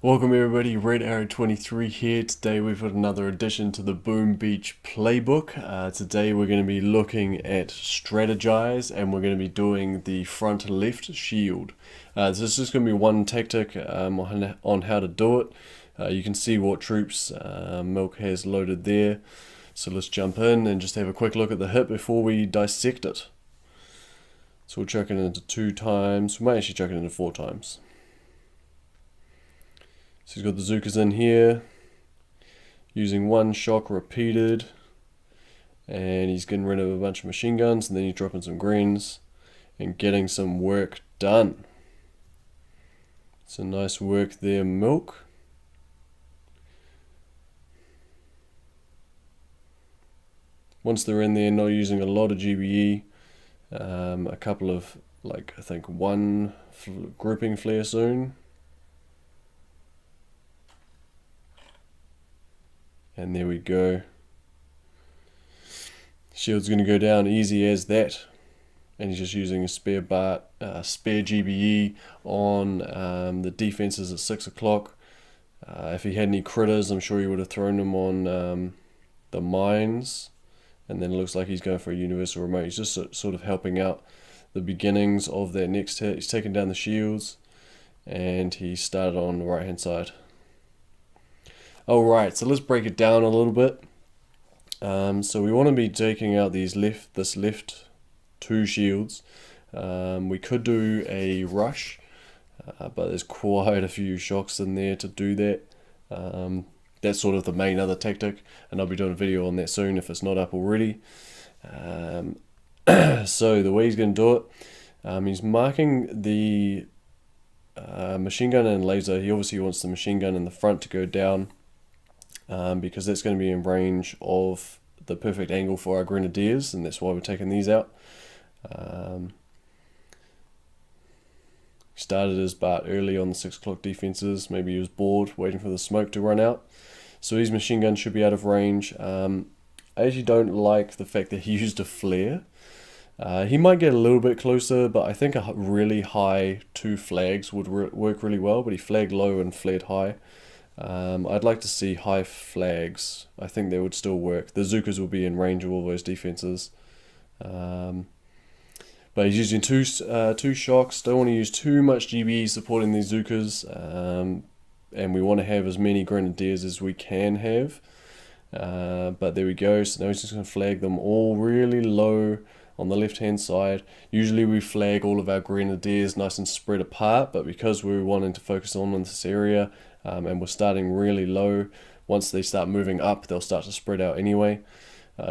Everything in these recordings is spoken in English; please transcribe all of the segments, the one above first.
Welcome everybody, Red Arrow 23 here. Today we've got another addition to the Boom Beach Playbook. Today we're going to be looking at Strategize and we're going to be doing the front left shield. This is just going to be one tactic on how to do it. You can see what troops Milk has loaded there. So let's jump in and just have a quick look at the hip before we dissect it. So we'll chuck it into 2 times, we might actually chuck it into 4 times. So he's got the Zookas in here, using 1 shock repeated, and he's getting rid of a bunch of machine guns, and then he's dropping some greens and getting some work done. So nice work there, Milk. Once they're in there, not using a lot of GBE, a couple of, I think 1 grouping flare soon. And there we go. Shield's going to go down easy as that. And he's just using a spare GBE on the defenses at 6 o'clock. If he had any critters, I'm sure he would have thrown them on the mines. And then it looks like he's going for a universal remote. He's just sort of helping out the beginnings of that next hit. He's taken down the shields. And he started on the right hand side. Alright, so let's break it down a little bit. So we want to be taking out this left 2 shields. We could do a rush, but there's quite a few shocks in there to do that. That's sort of the main other tactic, and I'll be doing a video on that soon if it's not up already. So the way he's going to do it, he's marking the machine gun and laser. He obviously wants the machine gun in the front to go down. Because that's going to be in range of the perfect angle for our grenadiers, and that's why we're taking these out. Started his Bart early on the 6 o'clock defenses. Maybe he was bored waiting for the smoke to run out, so his machine gun should be out of range. I actually don't like the fact that he used a flare. He might get a little bit closer, but I think a really high 2 flags would work really well, but he flagged low and flared high. I'd like to see high flags. I think they would still work. The Zookas will be in range of all those defenses. But he's using two shocks. Don't want to use too much GBE supporting these Zookas. And we want to have as many grenadiers as we can have. But there we go. So now he's just going to flag them all really low on the left hand side. Usually we flag all of our grenadiers nice and spread apart, but because we're wanting to focus on this area, and we're starting really low, once they start moving up they'll start to spread out anyway.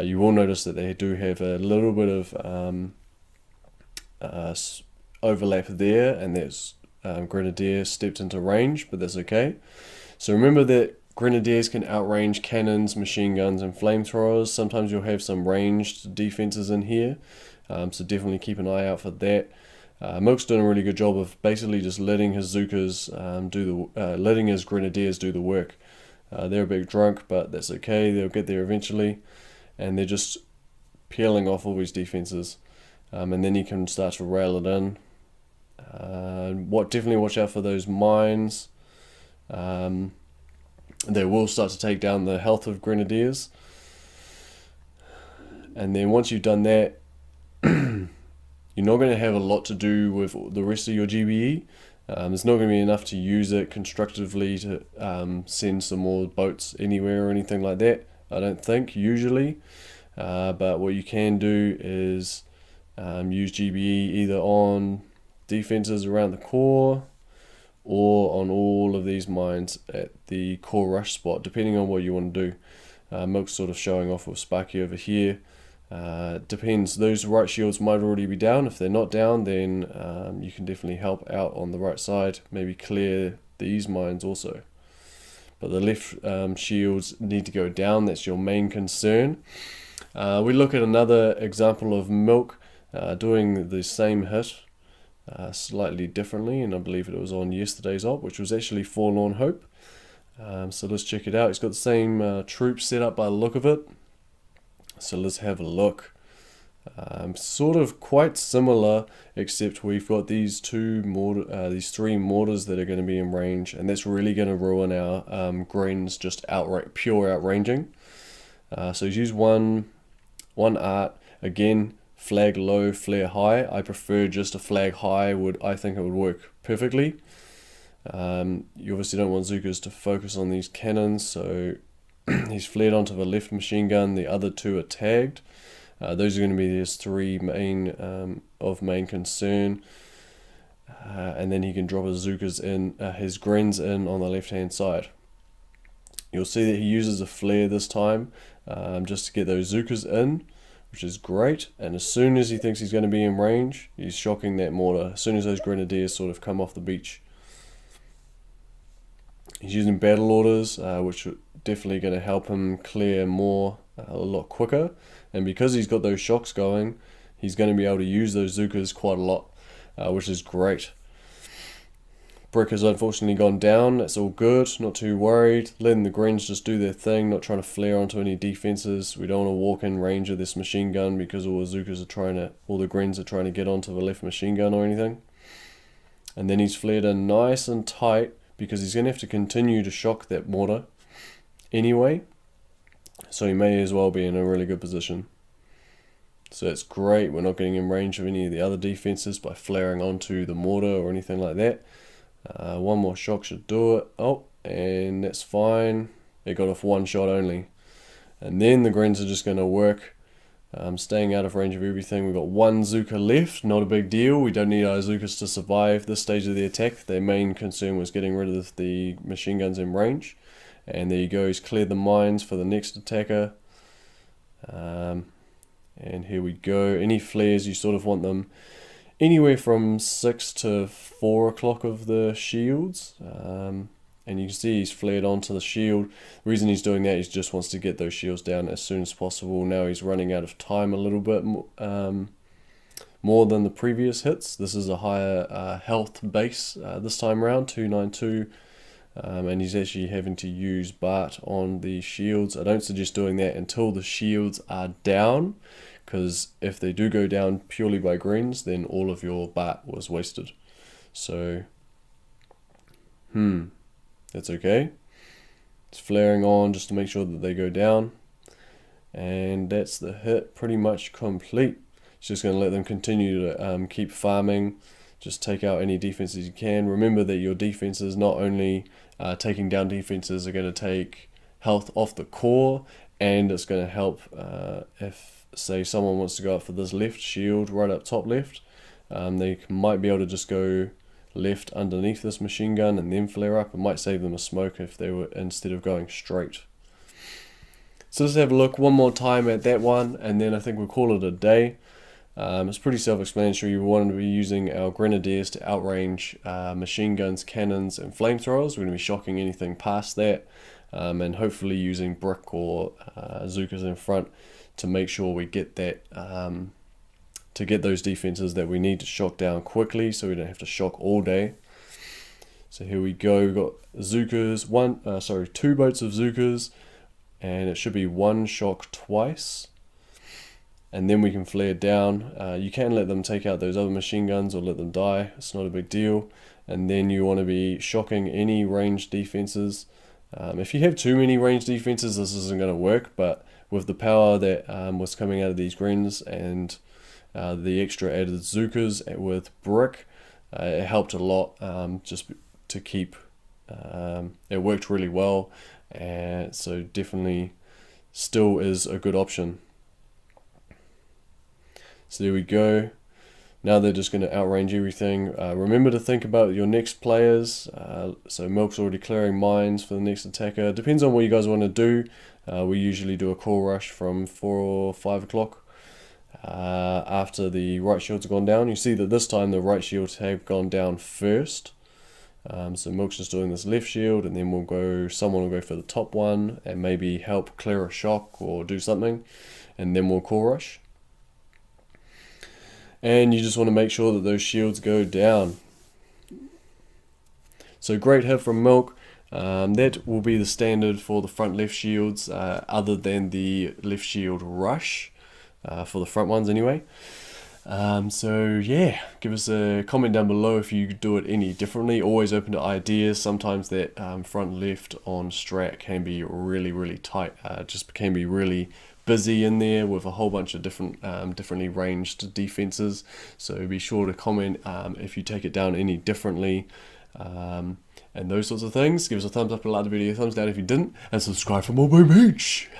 You will notice that they do have a little bit of overlap there, and there's grenadier stepped into range, but that's okay. So remember that grenadiers can outrange cannons, machine guns and flamethrowers. Sometimes you'll have some ranged defenses in here, so definitely keep an eye out for that. Milk's doing a really good job of basically just letting his Zookas letting his grenadiers do the work. They're a bit drunk, but that's okay, they'll get there eventually, and they're just peeling off all these defenses, and then you can start to rail it in. Definitely watch out for those mines. They will start to take down the health of grenadiers, and then once you've done that, you're not going to have a lot to do with the rest of your GBE. It's not going to be enough to use it constructively to send some more boats anywhere or anything like that, I don't think, usually. But what you can do is use GBE either on defenses around the core or on all of these mines at the core rush spot, depending on what you want to do. Milk's sort of showing off with Sparky over here. Depends, those right shields might already be down. If they're not down, then you can definitely help out on the right side, maybe clear these mines also. But the left shields need to go down, that's your main concern. We look at another example of Milk doing the same hit slightly differently, and I believe it was on yesterday's op, which was actually Forlorn Hope. So let's check it out. He's got the same troops set up by the look of it. So let's have a look. Sort of quite similar, except we've got these these three mortars that are going to be in range, and that's really going to ruin our Grens just pure outranging. So he's used one art again, flag low, flare high. I prefer just a flag high. I think it would work perfectly. You obviously don't want Zookas to focus on these cannons, so he's flared onto the left machine gun. The other two are tagged. Those are going to be his three main concern, and then he can drop his Zookas in, his Grens in on the left hand side. You'll see that he uses a flare this time, just to get those Zookas in, which is great. And as soon as he thinks he's going to be in range, he's shocking that mortar. As soon as those grenadiers sort of come off the beach, he's using battle orders, which are definitely going to help him clear more a lot quicker. And because he's got those shocks going, he's going to be able to use those Zookas quite a lot, which is great. Brick has unfortunately gone down. That's all good, not too worried. Letting the Grens just do their thing, not trying to flare onto any defenses. We don't want to walk in range of this machine gun because all the Grens are trying to get onto the left machine gun or anything. And then he's flared in nice and tight because he's going to have to continue to shock that mortar anyway. So he may as well be in a really good position. So that's great. We're not getting in range of any of the other defenses by flaring onto the mortar or anything like that. One more shock should do it. Oh, and that's fine. It got off one shot only. And then the Grens are just going to work, staying out of range of everything. We've got one Zooka left, not a big deal. We don't need our Zookas to survive this stage of the attack. Their main concern was getting rid of the machine guns in range. And there you go, he's cleared the mines for the next attacker. And here we go. Any flares, you sort of want them anywhere from 6 to 4 o'clock of the shields. And you can see he's flared onto the shield. The reason he's doing that is he just wants to get those shields down as soon as possible. Now he's running out of time a little bit more than the previous hits. This is a higher health base this time around, 292. And he's actually having to use BART on the shields. I don't suggest doing that until the shields are down, because if they do go down purely by Grens, then all of your BART was wasted. So, that's okay. It's flaring on just to make sure that they go down. And that's the hit pretty much complete. It's just going to let them continue to keep farming. Just take out any defenses you can. Remember that your defenses, not only taking down defenses, are going to take health off the core, and it's going to help if, say, someone wants to go up for this left shield right up top left, they might be able to just go left underneath this machine gun and then flare up. It might save them a smoke if they were, instead of going straight. So let's have a look one more time at that one, and then I think we'll call it a day. It's pretty self-explanatory. We want to be using our grenadiers to outrange machine guns, cannons, and flamethrowers. We're going to be shocking anything past that, and hopefully using brick or Zookas in front to make sure we get that, to get those defenses that we need to shock down quickly, so we don't have to shock all day. So here we go. We've got Zookas, 2 boats of Zookas, and it should be 1 shock twice. And then we can flare down. You can let them take out those other machine guns or let them die. It's not a big deal. And then you want to be shocking any ranged defenses. If you have too many ranged defenses, this isn't going to work. But with the power that was coming out of these Grens and the extra added Zookas with brick, it helped a lot just to keep... it worked really well. And so definitely still is a good option. So there we go. Now they're just going to outrange everything. Remember to think about your next players. So Milk's already clearing mines for the next attacker. Depends on what you guys want to do. We usually do a call rush from 4 or 5 o'clock after the right shields have gone down. You see that this time the right shields have gone down first. So Milk's just doing this left shield, and then someone will go for the top one and maybe help clear a shock or do something, and then we'll call rush. And you just want to make sure that those shields go down. So great hit from Milk. That will be the standard for the front left shields, other than the left shield rush. for the front ones anyway. So yeah, give us a comment down below if you do it any differently. Always open to ideas. Sometimes that front left on Strat can be really tight. Just can be really busy in there with a whole bunch of different differently ranged defenses. So be sure to comment if you take it down any differently. And those sorts of things. Give us a thumbs up if you liked the video, thumbs down if you didn't, and subscribe for more Boom Beach.